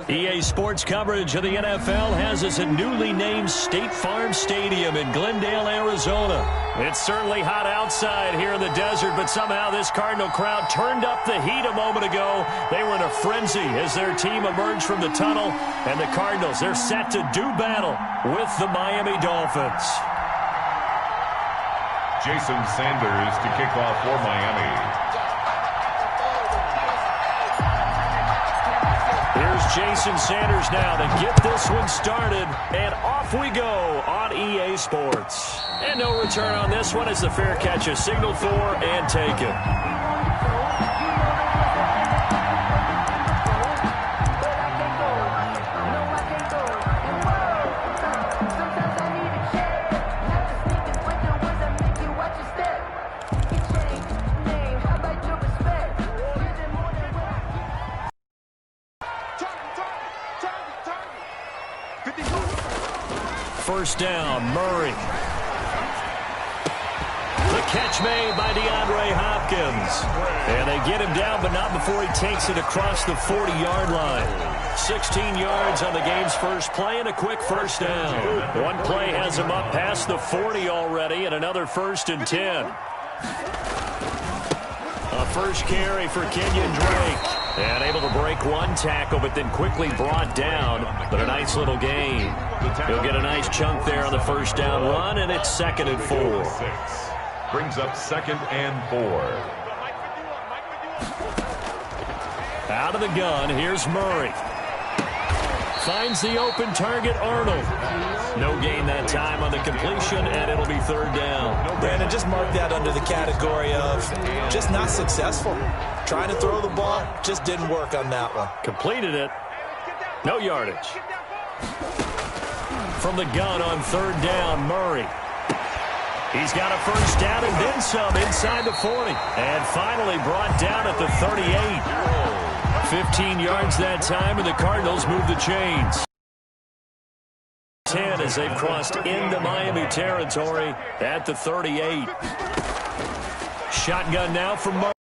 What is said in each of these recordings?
EA Sports coverage of the NFL has us at newly named State Farm Stadium in Glendale, Arizona. It's certainly hot outside here in the desert, but somehow this Cardinal crowd turned up the heat a moment ago. They were in a frenzy as their team emerged from the tunnel, and the Cardinals, they're set to do battle with the Miami Dolphins. Jason Sanders to kick off for Miami. Here's Jason Sanders now to get this one started, and off we go on EA Sports. And no return on this one as the fair catch is signaled for and taken. First down, Murray. The catch made by DeAndre Hopkins. And they get him down, but not before he takes it across the 40-yard line. 16 yards on the game's first play and a quick first down. One play has him up past the 40 already, and another 1st and 10. A first carry for Kenyon Drake. And able to break one tackle, but then quickly brought down. But a nice little gain. He'll get a nice chunk there on the first down run, and it's 2nd and 4. Brings up 2nd and 4. Out of the gun, here's Murray. Finds the open target, Arnold. No gain that time on the completion, and it'll be 3rd down. Brandon, just mark that under the category of just not successful. Trying to throw the ball, just didn't work on that one. Completed it. No yardage. From the gun on 3rd down, Murray. He's got a first down and then some inside the 40. And finally brought down at the 38. 15 yards that time, and the Cardinals move the chains. 10 as they've crossed into Miami territory at the 38. Shotgun now from Murray.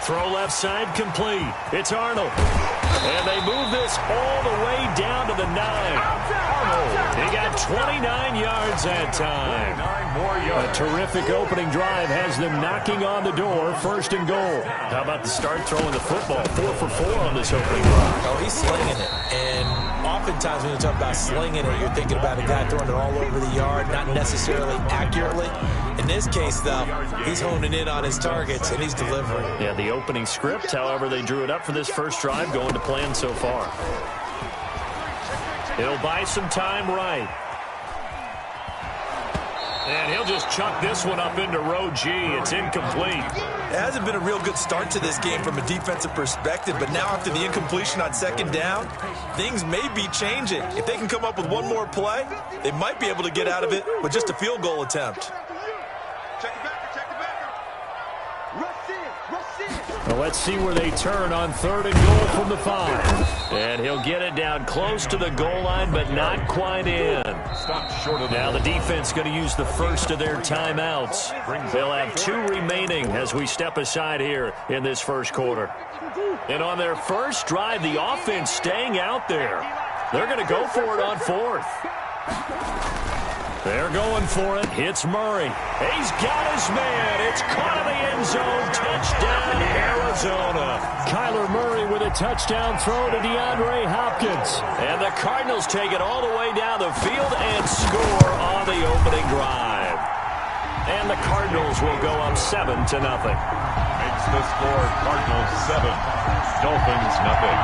Throw left side complete. It's Arnold. And they move this all the way down to the 9. Arnold. He got 29 yards that time. 29 more yards. A terrific opening drive has them knocking on the door. 1st and goal. How about the start throwing the football? 4 for 4 on this opening drive. Oh, he's slinging it. And oftentimes when you talk about slinging it, you're thinking about a guy throwing it all over the yard, not necessarily accurately. In this case, though, he's honing in on his targets, and he's delivering. Yeah, the opening script, however, they drew it up for this first drive, going to plan so far. He'll buy some time right. And he'll just chuck this one up into row G. It's incomplete. It hasn't been a real good start to this game from a defensive perspective, but now after the incompletion on 2nd down, things may be changing. If they can come up with one more play, they might be able to get out of it with just a field goal attempt. Well, let's see where they turn on 3rd and goal from the 5. And he'll get it down close to the goal line, but not quite in. Now the defense going to use the first of their timeouts. They'll have 2 remaining as we step aside here in this first quarter. And on their first drive, the offense staying out there. They're going to go for it on 4th. They're going for it. It's Murray. He's got his man. It's caught in the end zone. Touchdown, Arizona. Kyler Murray with a touchdown throw to DeAndre Hopkins. And the Cardinals take it all the way down the field and score on the opening drive. And the Cardinals will go up 7-0. Makes the score Cardinals 7, Dolphins nothing.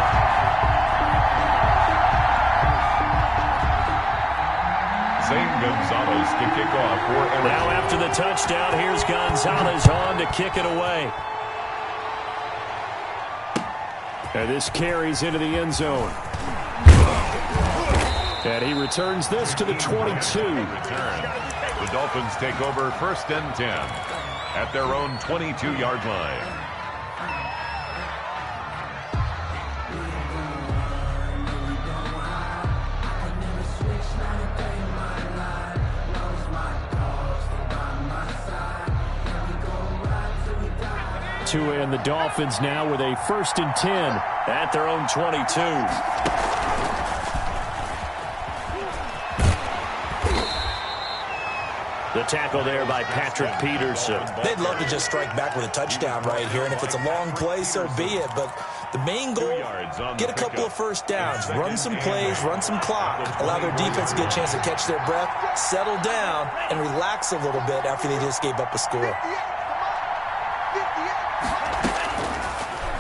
Gonzalez to kick off for Arizona. Now after the touchdown, here's Gonzalez on to kick it away. And this carries into the end zone. And he returns this to the 22. The Dolphins take over 1st and 10 at their own 22-yard line. Tua and the Dolphins now with a 1st and 10 at their own 22. The tackle there by Patrick Peterson. They'd love to just strike back with a touchdown right here, and if it's a long play, so be it. But the main goal, get a couple of first downs, run some plays, run some clock, allow their defense to get a chance to catch their breath, settle down, and relax a little bit after they just gave up a score.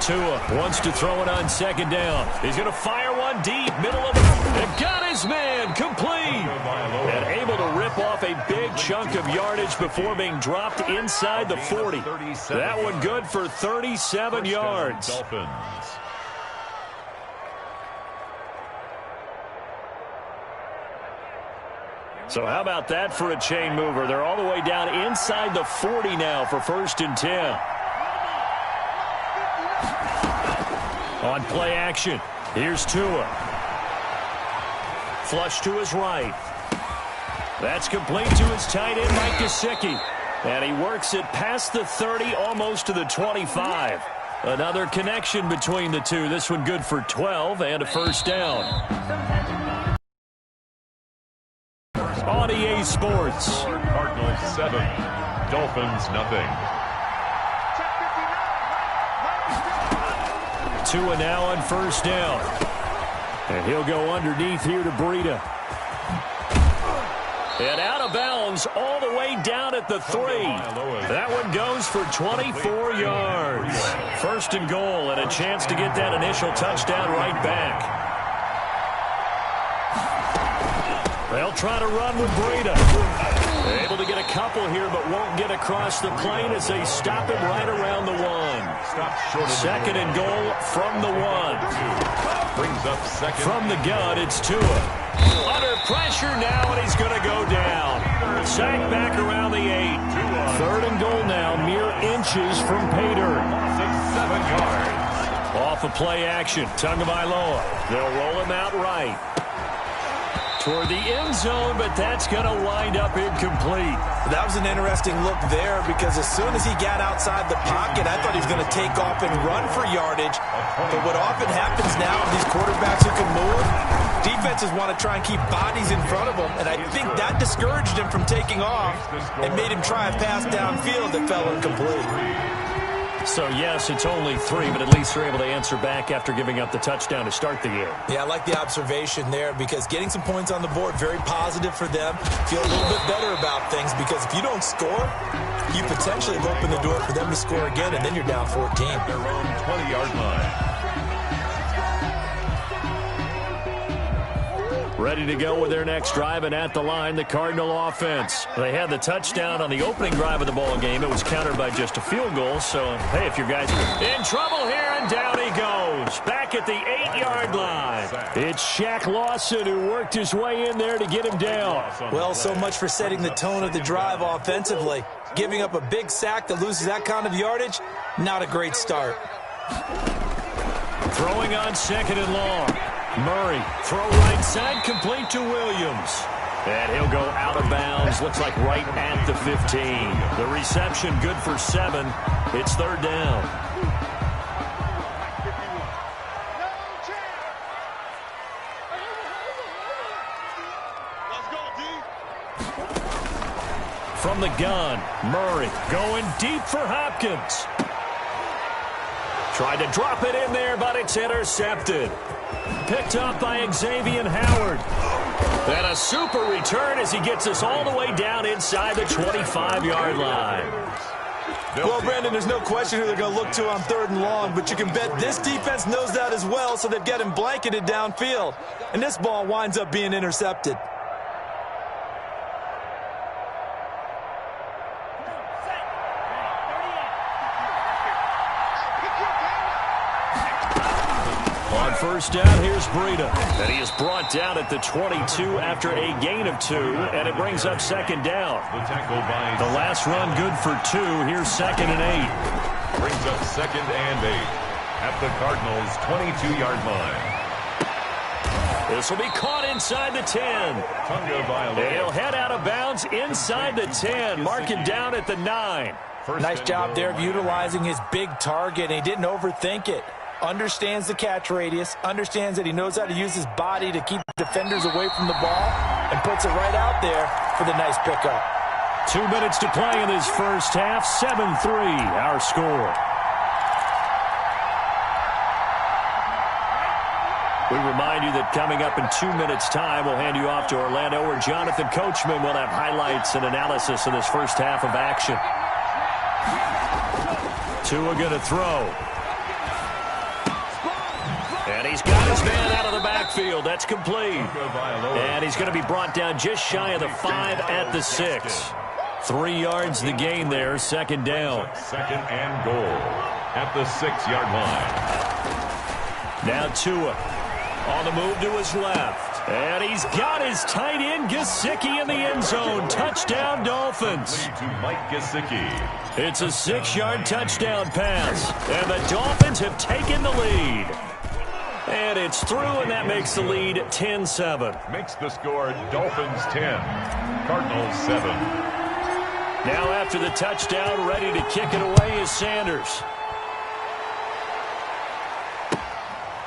Tua wants to throw it on 2nd down. He's going to fire one deep, middle of the... And got his man, complete. And able to rip off a big chunk of yardage before being dropped inside the 40. That one good for 37 yards. So how about that for a chain mover? They're all the way down inside the 40 now for 1st and 10. On play action, here's Tua. Flush to his right. That's complete to his tight end, Mike Gesicki. And he works it past the 30, almost to the 25. Another connection between the two. This one good for 12 and a 1st down. On EA Sports. Cardinals 7, Dolphins nothing. Tua now on 1st down. And he'll go underneath here to Breida. And out of bounds all the way down at the 3. That one goes for 24 yards. 1st and goal and a chance to get that initial touchdown right back. They'll try to run with Breida. Able to get a couple here, but won't get across the plane as they stop him right around the 1. 2nd and goal from the 1. Brings up 2nd. From the gun, it's Tua. Under pressure now, and he's going to go down. Sacked back around the 8. 3rd and goal now, mere inches from Pater. 7 yards. Off of play action, Tagovailoa. They'll roll him out right. Toward the end zone, but that's going to wind up incomplete. That was an interesting look there because as soon as he got outside the pocket, I thought he was going to take off and run for yardage. But what often happens now with these quarterbacks who can move, defenses want to try and keep bodies in front of them, and I think that discouraged him from taking off and made him try a pass downfield that fell incomplete. So, yes, it's only 3, but at least they're able to answer back after giving up the touchdown to start the game. Yeah, I like the observation there because getting some points on the board, very positive for them. Feel a little bit better about things because if you don't score, you potentially have opened the door for them to score again, and then you're down 14. Their own 20-yard line. Ready to go with their next drive, and at the line, the Cardinal offense. They had the touchdown on the opening drive of the ball game. It was countered by just a field goal, so, hey, if your guys are in trouble here, and down he goes. Back at the 8-yard line. It's Shaq Lawson who worked his way in there to get him down. Well, so much for setting the tone of the drive offensively. Giving up a big sack that loses that kind of yardage, not a great start. Throwing on 2nd and long. Murray, throw right side, complete to Williams. And he'll go out of bounds, looks like right at the 15. The reception good for 7. It's 3rd down. From the gun, Murray going deep for Hopkins. Tried to drop it in there, but it's intercepted. Picked up by Xavier Howard. And a super return as he gets us all the way down inside the 25-yard line. Well, Brandon, there's no question who they're going to look to on 3rd and long, but you can bet this defense knows that as well, so they've got him blanketed downfield. And this ball winds up being intercepted. First down, here's Breida. And he is brought down at the 22 after a gain of 2, and it brings up 2nd down. The last run good for 2. Here's 2nd and 8. Brings up 2nd and 8 at the Cardinals' 22-yard line. This will be caught inside the 10. And he'll head out of bounds inside the 10. Marking down at the 9. Nice job there of utilizing his big target. He didn't overthink it. Understands the catch radius, understands that he knows how to use his body to keep defenders away from the ball, and puts it right out there for the nice pickup. 2 minutes to play in this first half. 7-3 our score. We remind you that coming up in 2 minutes' time, we'll hand you off to Orlando, where Jonathan Coachman will have highlights and analysis of this first half of action. Tua going to throw. And he's got his man out of the backfield. That's complete. And he's going to be brought down just shy of the 5 at the 6. 3 yards the gain there, second down. Second and goal at the 6-yard line. Now Tua on the move to his left. And he's got his tight end Gesicki in the end zone. Touchdown, Dolphins. To Mike Gesicki. It's a 6-yard touchdown pass. And the Dolphins have taken the lead. And it's through, and that makes the lead 10-7. Makes the score Dolphins 10, Cardinals 7. Now after the touchdown, ready to kick it away is Sanders.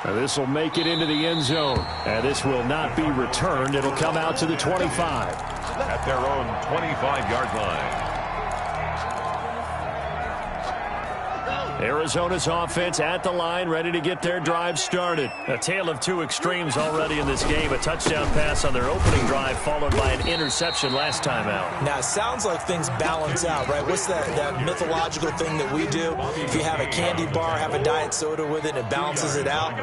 This will make it into the end zone. And this will not be returned. It'll come out to the 25. At their own 25-yard line. Arizona's offense at the line, ready to get their drive started. A tale of two extremes already in this game. A touchdown pass on their opening drive, followed by an interception last time out. Now, it sounds like things balance out, right? What's that mythological thing that we do? If you have a candy bar, have a diet soda with it, it balances it out.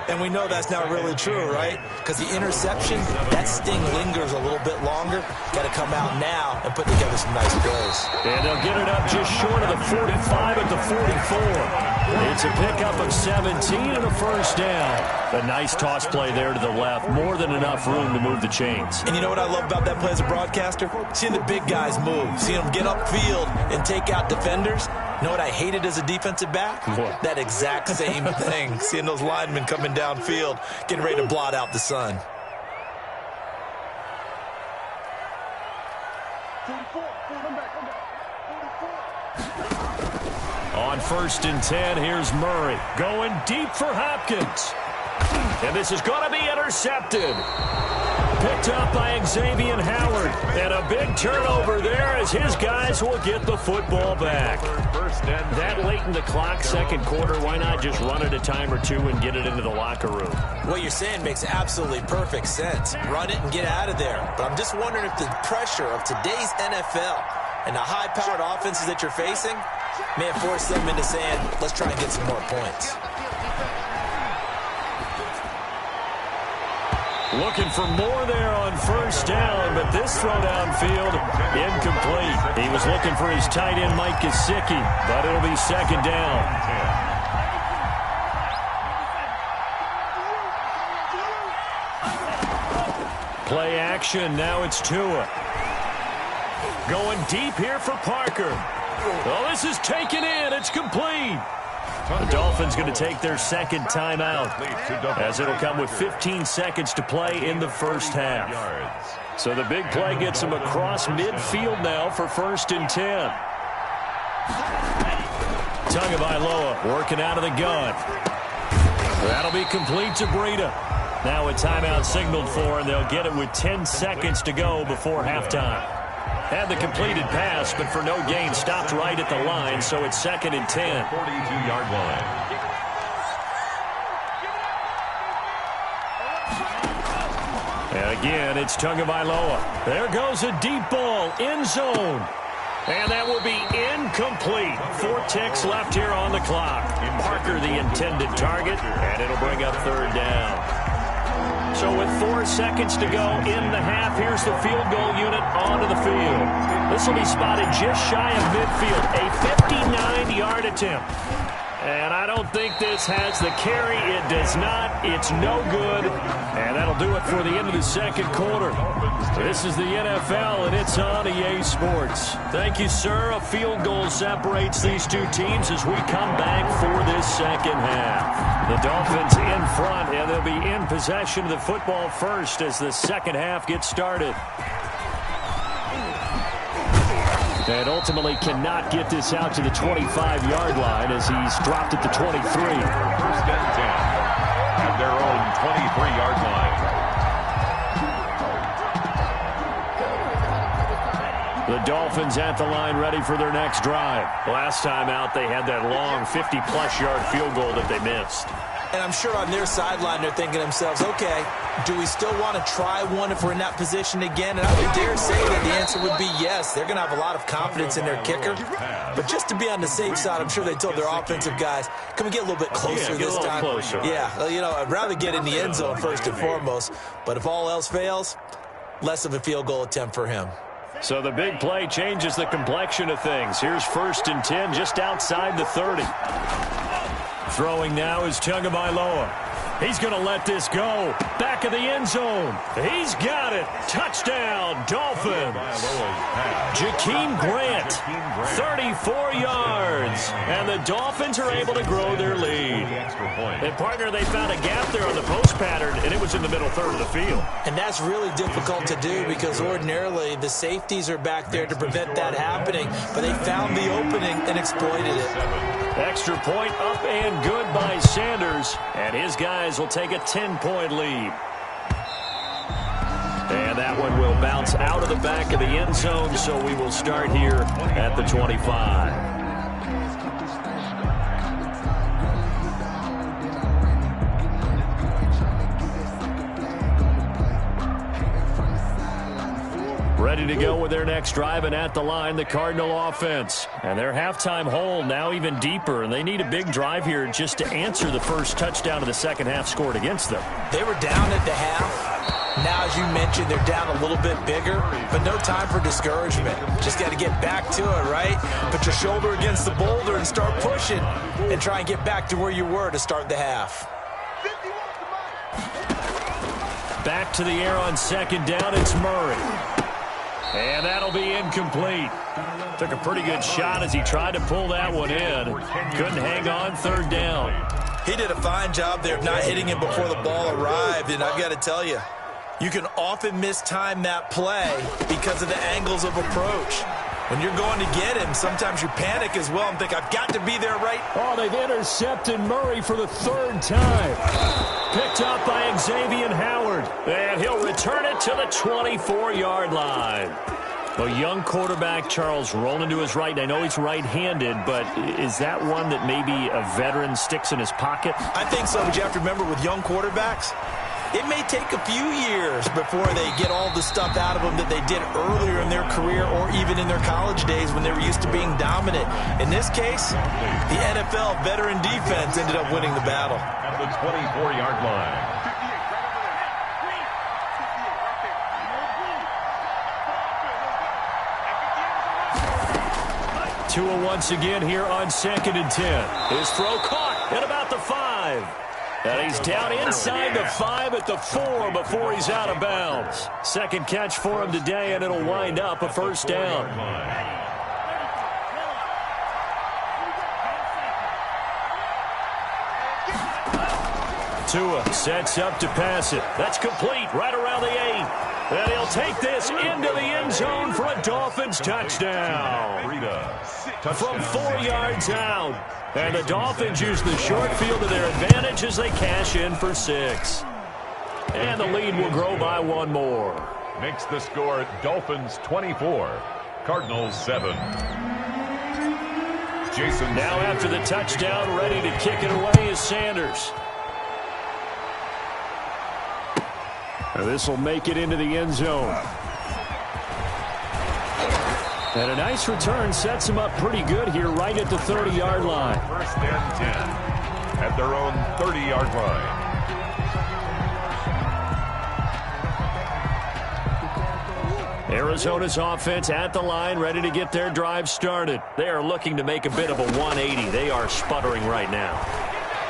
And we know that's not really true, right? Because the interception, that sting lingers a little bit longer. Got to come out now and put together some nice plays. And they'll get it up just short of the 45 at the 44. It's a pickup of 17 and a first down. A nice toss play there to the left. More than enough room to move the chains. And you know what I love about that play as a broadcaster? Seeing the big guys move. Seeing them get upfield and take out defenders. You know what I hated as a defensive back? What? That exact same thing. Seeing those linemen coming downfield, getting ready to blot out the sun. On 1st and 10, here's Murray. Going deep for Hopkins. And this is going to be intercepted. Picked up by Xavier Howard. And a big turnover there as his guys will get the football back. That late in the clock, second quarter, why not just run it a time or two and get it into the locker room? What you're saying makes absolutely perfect sense. Run it and get out of there. But I'm just wondering if the pressure of today's NFL and the high-powered offenses that you're facing may have forced them into saying, let's try and get some more points. Looking for more there on first down, but this throw downfield, incomplete. He was looking for his tight end, Mike Gesicki, but it'll be second down. Play action, now it's Tua. Going deep here for Parker. Oh, this is taken in. It's complete. The Dolphins going to take their second timeout as it'll come with 15 seconds to play in the first half. So the big play gets them across midfield now for 1st and 10. Tagovailoa working out of the gun. That'll be complete to Breida. Now a timeout signaled for, and they'll get it with 10 seconds to go before halftime. Had the completed pass, but for no gain, stopped right at the line, so it's 2nd and 10. 42-yard line. And again, it's Tagovailoa. There goes a deep ball, end zone. And that will be incomplete. 4 ticks left here on the clock. Parker, the intended target, and it'll bring up 3rd down. So with 4 seconds to go in the half, here's the field goal unit onto the field. This will be spotted just shy of midfield. A 59-yard attempt. And I don't think this has the carry. It does not. It's no good. And that'll do it for the end of the second quarter. This is the NFL, and it's on EA Sports. Thank you, sir. A field goal separates these two teams as we come back for this second half. The Dolphins in front, and they'll be in possession of the football first as the second half gets started. And ultimately cannot get this out to the 25-yard line as he's dropped at the 23. First and 10 at their own 23-yard line. The Dolphins at the line ready for their next drive. Last time out, they had that long 50-plus yard field goal that they missed. And I'm sure on their sideline they're thinking to themselves, okay, do we still want to try one if we're in that position again? And I would dare say that the answer would be yes. They're going to have a lot of confidence in their kicker. But just to be on the safe side, I'm sure they told their offensive guys, can we get a little bit closer this time? Closer. Yeah, you know, I'd rather get in the end zone first and foremost. But if all else fails, less of a field goal attempt for him. So the big play changes the complexion of things. Here's 1st and 10 just outside the 30. Throwing now is Tagovailoa. He's going to let this go. Back of the end zone. He's got it. Touchdown, Dolphins. Jakeem Grant, 34 yards. And the Dolphins are able to grow their lead. And, partner, they found a gap there on the post pattern, and it was in the middle third of the field. And that's really difficult to do because ordinarily the safeties are back there to prevent that happening. But they found the opening and exploited it. Extra point up and good by Sanders. And his guys will take a 10-point lead. And that one will bounce out of the back of the end zone, so we will start here at the 25. Ready to go with their next drive, and at the line, the Cardinal offense. And their halftime hole now even deeper, and they need a big drive here just to answer the first touchdown of the second half scored against them. They were down at the half. Now, as you mentioned, they're down a little bit bigger, but no time for discouragement. Just got to get back to it, right? Put your shoulder against the boulder and start pushing and try and get back to where you were to start the half. Back to the air on second down, it's Murray. And that'll be incomplete. Took a pretty good shot as he tried to pull that one in. Couldn't hang on, third down. He did a fine job there of not hitting him before the ball arrived, and I've got to tell you, you can often mistime that play because of the angles of approach. When you're going to get him, sometimes you panic as well and think, I've got to be there right. Oh, they've intercepted Murray for the third time. Picked up by Xavier Howard. And he'll return it to the 24-yard line. A young quarterback, Charles, rolling to his right. I know he's right-handed, but is that one that maybe a veteran sticks in his pocket? I think so, but you have to remember with young quarterbacks, it may take a few years before they get all the stuff out of them that they did earlier in their career or even in their college days when they were used to being dominant. In this case, the NFL veteran defense ended up winning the battle. At the 24-yard line. Tua once again here on 2nd and 10. His throw caught at about the 5. And he's down inside the 5 at the 4 before he's out of bounds. Second catch for him today, and it'll wind up a first down. Tua sets up to pass it. That's complete right around the 8. And he'll take this into the end zone for a Dolphins touchdown. From 4 yards out. And the Dolphins use the short field to their advantage as they cash in for 6. And the lead will grow by 1 more. Makes the score Dolphins 24, Cardinals 7. Jason. Now after the touchdown, ready to kick it away is Sanders. Now this will make it into the end zone. And a nice return sets them up pretty good here right at the 30-yard line. First and 10 at their own 30-yard line. Arizona's offense at the line, ready to get their drive started. They are looking to make a bit of a 180. They are sputtering right now.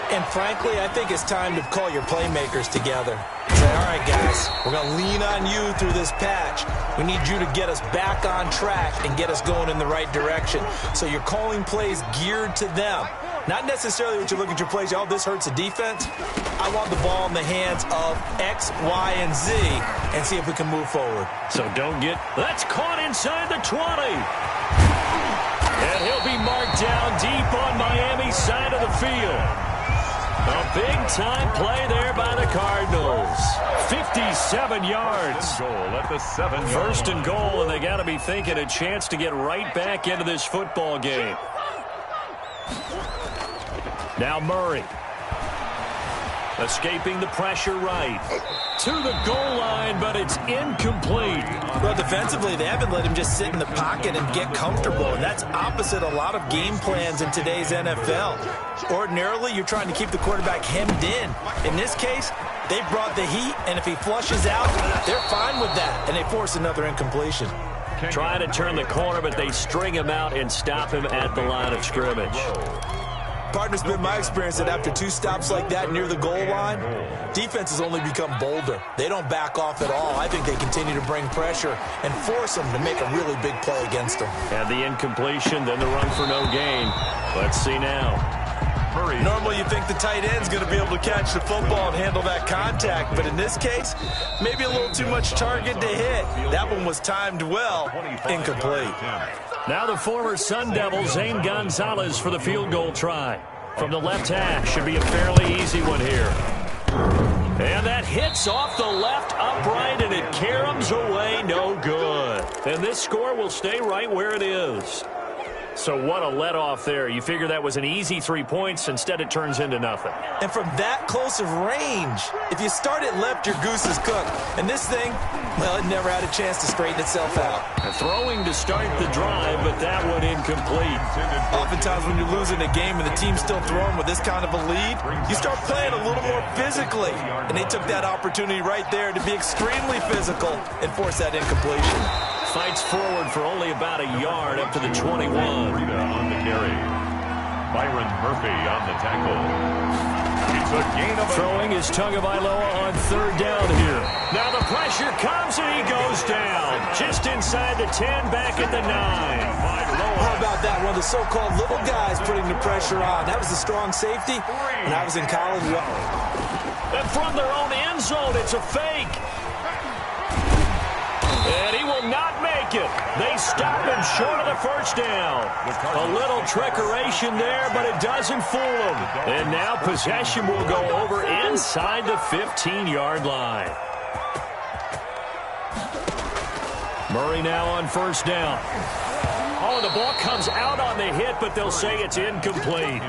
And frankly, I think it's time to call your playmakers together. Say, all right, guys, we're going to lean on you through this patch. We need you to get us back on track and get us going in the right direction. So you're calling plays geared to them. Not necessarily what you look at your plays, oh, this hurts the defense. I want the ball in the hands of X, Y, and Z and see if we can move forward. So don't get... That's caught inside the 20. And he'll be marked down deep on Miami's side of the field. A big-time play there by the Cardinals. 57 yards. Goal at the 7-yard line. First and goal, and they got to be thinking a chance to get right back into this football game. Now Murray. Escaping the pressure right. To the goal line, but it's incomplete. Well, defensively, they haven't let him just sit in the pocket and get comfortable, and that's opposite a lot of game plans in today's NFL. Ordinarily, you're trying to keep the quarterback hemmed in. In this case, they brought the heat, and if he flushes out, they're fine with that, and they force another incompletion. Trying to turn the corner, but they string him out and stop him at the line of scrimmage. Partner's been my experience that after two stops like that near the goal line, defenses only become bolder. They don't back off at all. I think they continue to bring pressure and force them to make a really big play against them. And the incompletion, then the run for no gain. Let's see now. Normally you think the tight end's going to be able to catch the football and handle that contact, but in this case, maybe a little too much target to hit. That one was timed well, incomplete. Now the former Sun Devil, Zane Gonzalez, for the field goal try. From the left hash, should be a fairly easy one here. And that hits off the left upright, and it caroms away, no good. And this score will stay right where it is. So what a let-off there. You figure that was an easy 3 points. Instead, it turns into nothing. And from that close of range, if you start it left, your goose is cooked. And this thing, well, it never had a chance to straighten itself out. Throwing to start the drive, but that one incomplete. Oftentimes when you're losing a game and the team's still throwing with this kind of a lead, you start playing a little more physically. And they took that opportunity right there to be extremely physical and force that incompletion. Fights forward for only about a yard up to the 21. On the carry. Byron Murphy on the tackle. It's a gain of Throwing is Tagovailoa on third down here. Now the pressure comes and he goes down. Just inside the 10, back at the 9. How about that? One of the so-called little guys putting the pressure on. That was a strong safety. When I was in college. And from their own end zone, it's a fake. And he will not make it. They stop him short of the first down. A little trickeration there, but it doesn't fool him. And now possession will go over inside the 15-yard line. Murray now on first down. Oh, the ball comes out on the hit, but they'll say it's incomplete.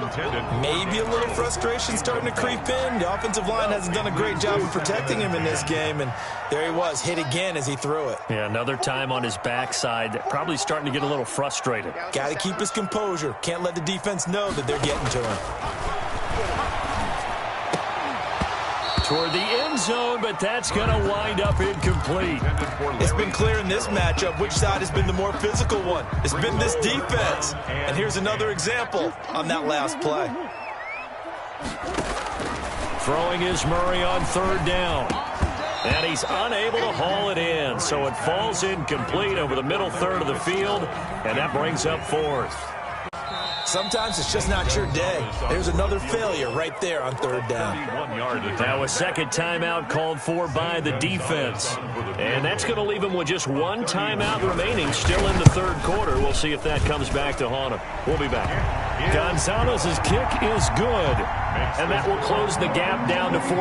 Maybe a little frustration starting to creep in. The offensive line hasn't done a great job of protecting him in this game, and there he was, hit again as he threw it. Yeah, another time on his backside, probably starting to get a little frustrated. Got to keep his composure. Can't let the defense know that they're getting to him. Toward the end zone, but that's going to wind up incomplete. It's been clear in this matchup which side has been the more physical one. It's been this defense. And here's another example on that last play. Throwing is Murray on third down. And he's unable to haul it in, so it falls incomplete over the middle third of the field, and that brings up fourth. Sometimes it's just not your day. There's another failure right there on third down. Now a second timeout called for by the defense. And that's going to leave him with just one timeout remaining still in the third quarter. We'll see if that comes back to haunt him. We'll be back. Gonzalez's kick is good. And that will close the gap down to 14.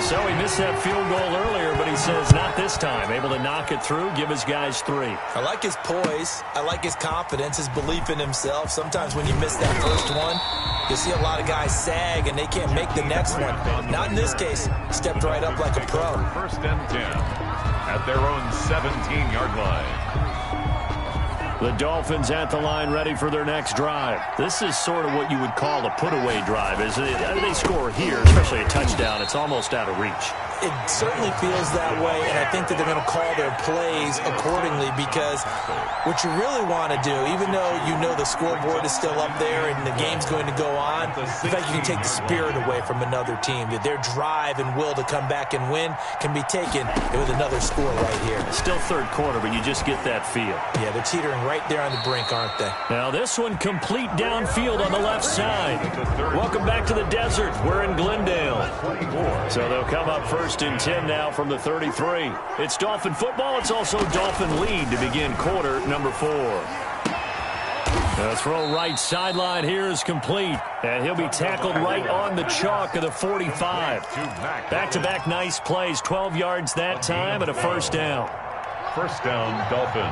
So he missed that field goal earlier, but he says not this time. Able to knock it through, give his guys 3. I like his poise. I like his confidence, his belief in himself. Sometimes when you miss that first one, you see a lot of guys sag and they can't make the next one. Not in this case. Stepped right up like a pro. First and 10 at their own 17-yard line. The Dolphins at the line ready for their next drive. This is sort of what you would call a put-away drive. As they score here, especially a touchdown, it's almost out of reach. It certainly feels that way, and I think that they're going to call their plays accordingly because what you really want to do, even though you know the scoreboard is still up there and the game's going to go on, the fact you can take the spirit away from another team, that their drive and will to come back and win can be taken with another score right here. Still third quarter, but you just get that feel. Yeah, they're teetering right there on the brink, aren't they? Now this one complete downfield on the left side. Welcome back to the desert. We're in Glendale. So they'll come up first and 10 now from the 33. It's Dolphin football. It's also Dolphin lead to begin quarter number 4. The throw right sideline here is complete. And he'll be tackled right on the chalk of the 45. Back-to-back nice plays. 12 yards that time and a first down. First down, Dolphins.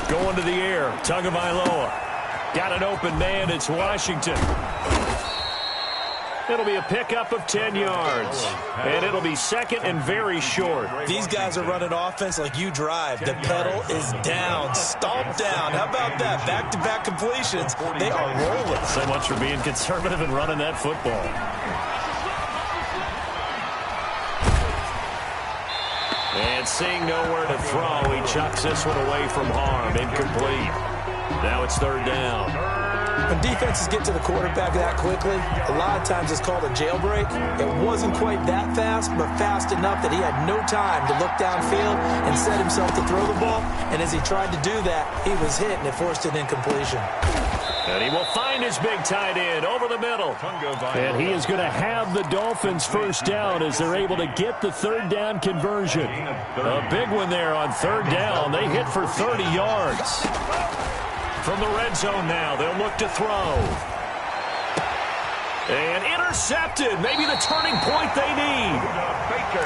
Going to the air. Tagovailoa. Got an open man. It's Washington. It'll be a pickup of 10 yards. And it'll be second and very short. These guys are running offense like you drive. The pedal is down. Stomp down. How about that? Back-to-back completions. They are rolling. So much for being conservative and running that football. And seeing nowhere to throw, he chucks this one away from harm. Incomplete. Now it's third down. When defenses get to the quarterback that quickly, a lot of times it's called a jailbreak. It wasn't quite that fast, but fast enough that he had no time to look downfield and set himself to throw the ball. And as he tried to do that, he was hit, and it forced an incompletion. And he will find his big tight end over the middle. And he is going to have the Dolphins first down as they're able to get the third down conversion. A big one there on third down. They hit for 30 yards. From the red zone now, they'll look to throw. And intercepted. Maybe the turning point they need.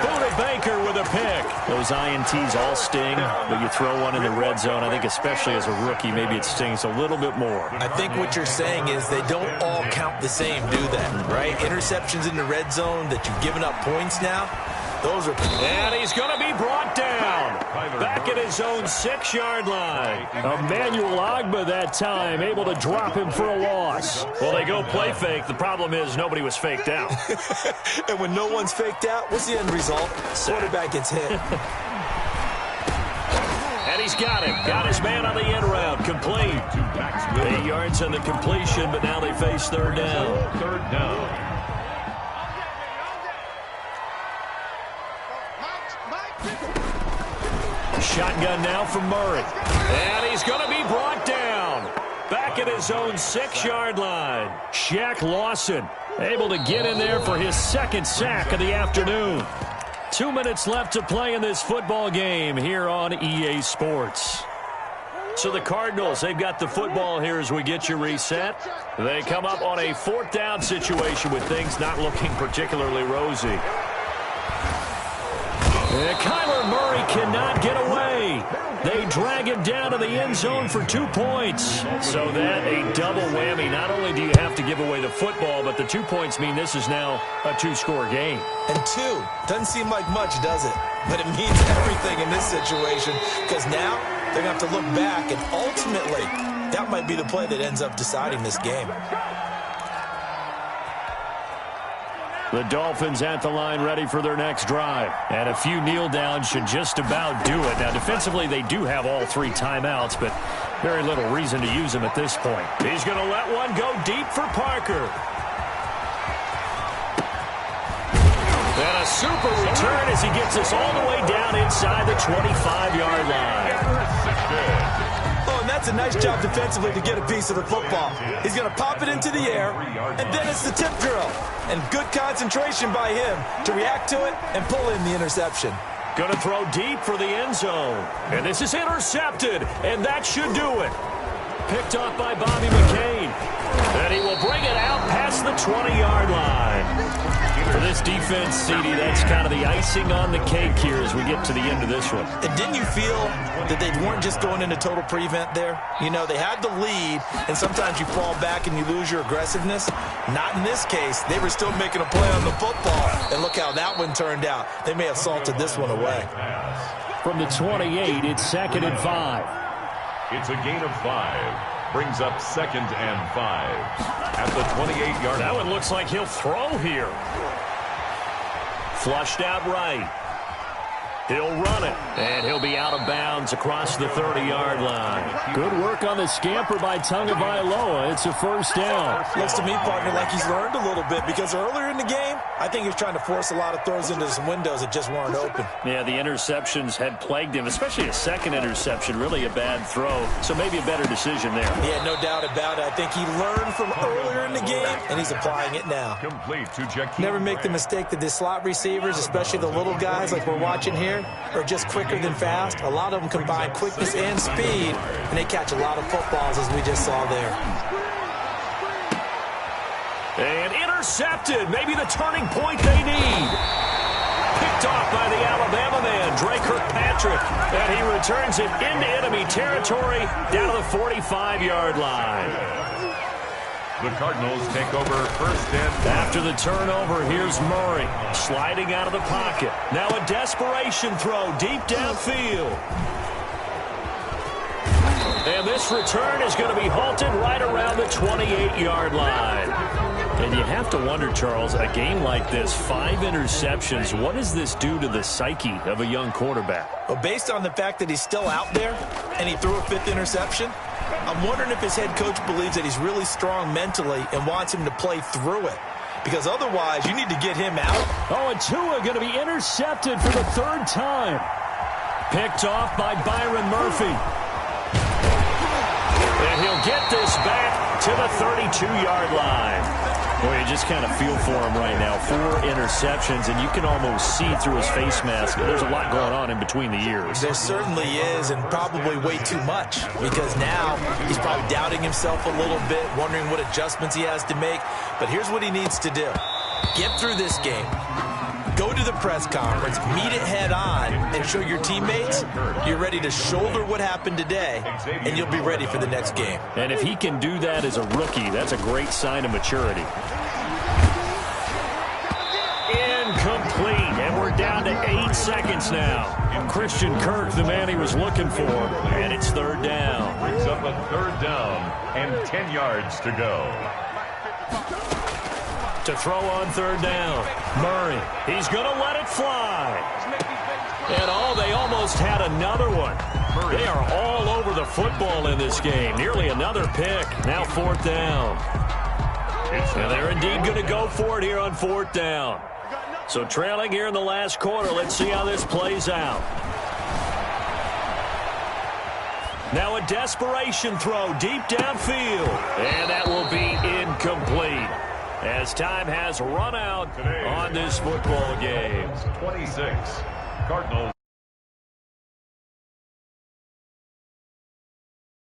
Buda Baker with a pick. Those INTs all sting, but you throw one in the red zone, I think especially as a rookie, maybe it stings a little bit more. I think what you're saying is they don't all count the same, do they? Right? Interceptions in the red zone that you've given up points now. Those are... And he's going to be brought down. Back at his own 6-yard line. Emmanuel Ogbah that time able to drop him for a loss. Well, they go play fake. The problem is nobody was faked out. And when no one's faked out, what's the end result? Quarterback gets hit. And he's got him. Got his man on the end route. Complete. 8 yards on the completion, but now they face third down. Third down. Shotgun now from Murray. And he's going to be brought down. Back at his own 6-yard line. Shaq Lawson able to get in there for his second sack of the afternoon. 2 minutes left to play in this football game here on EA Sports. So the Cardinals, they've got the football here as we get you reset. They come up on a fourth down situation with things not looking particularly rosy. And Kyler Murray cannot get away. They drag him down to the end zone for 2 points. So that a double whammy. Not only do you have to give away the football, but the 2 points mean this is now a 2-score game. And 2 doesn't seem like much, does it? But it means everything in this situation because now they're going to have to look back, and ultimately that might be the play that ends up deciding this game. The Dolphins at the line ready for their next drive. And a few kneel downs should just about do it. Now, defensively, they do have all 3 timeouts, but very little reason to use them at this point. He's going to let one go deep for Parker. And a super return as he gets us all the way down inside the 25-yard line. Oh, and that's a nice job defensively to get a piece of the football. He's going to pop it into the air, and then it's the tip drill. And good concentration by him to react to it and pull in the interception. Going to throw deep for the end zone. And this is intercepted, and that should do it. Picked off by Bobby McCain. And he will bring it out past the 20-yard line. For this defense, CD, that's kind of the icing on the cake here as we get to the end of this one. And didn't you feel that they weren't just going into total prevent there? You know, they had the lead, and sometimes you fall back and you lose your aggressiveness. Not in this case. They were still making a play on the football, and look how that one turned out. They may have salted this one away. From the 28, it's 2nd and 5. It's a gain of 5. Brings up 2nd and 5 at the 28-yard line. That one looks like he'll throw here. Flushed out right. He'll run it, and he'll be out of bounds across the 30-yard line. Good work on the scamper by Tagovailoa. It's a first down. Looks to me, partner, like he's learned a little bit because earlier in the game, I think he was trying to force a lot of throws into some windows that just weren't open. Yeah, the interceptions had plagued him, especially a second interception, really a bad throw. So maybe a better decision there. Yeah, no doubt about it. I think he learned from earlier in the game, and he's applying it now. Complete to Jakeem. Never make the mistake that the slot receivers, especially the little guys like we're watching here, there are just quicker than fast. A lot of them combine quickness and speed, and they catch a lot of footballs, as we just saw there. And intercepted. Maybe the turning point they need. Picked off by the Alabama man, Dre Kirkpatrick. And he returns it into enemy territory down to the 45-yard line. The Cardinals take over first and... After the turnover, here's Murray sliding out of the pocket. Now a desperation throw deep downfield. And this return is going to be halted right around the 28-yard line. And you have to wonder, Charles, a game like this, 5 interceptions, what does this do to the psyche of a young quarterback? Well, based on the fact that he's still out there and he threw a 5th interception, I'm wondering if his head coach believes that he's really strong mentally and wants him to play through it. Because otherwise, you need to get him out. Oh, and Tua going to be intercepted for the 3rd time. Picked off by Byron Murphy. And he'll get this back to the 32-yard line. Boy, you just kind of feel for him right now. 4 interceptions, and you can almost see through his face mask. There's a lot going on in between the ears. There certainly is, and probably way too much, because now he's probably doubting himself a little bit, wondering what adjustments he has to make. But here's what he needs to do. Get through this game. Go to the press conference, meet it head on, and show your teammates you're ready to shoulder what happened today, and you'll be ready for the next game. And if he can do that as a rookie, that's a great sign of maturity. Incomplete, and we're down to 8 seconds now. Christian Kirk, the man he was looking for, and it's 3rd down. Brings up a 3rd down and 10 yards to go. To throw on 3rd down, Murray. He's going to let it fly. And they almost had another one. They are all over the football in this game. Nearly another pick. Now 4th down. And they're indeed going to go for it here on 4th down. So trailing here in the last quarter. Let's see how this plays out. Now a desperation throw deep downfield. And that will be incomplete, as time has run out on this football game. 26. Cardinals.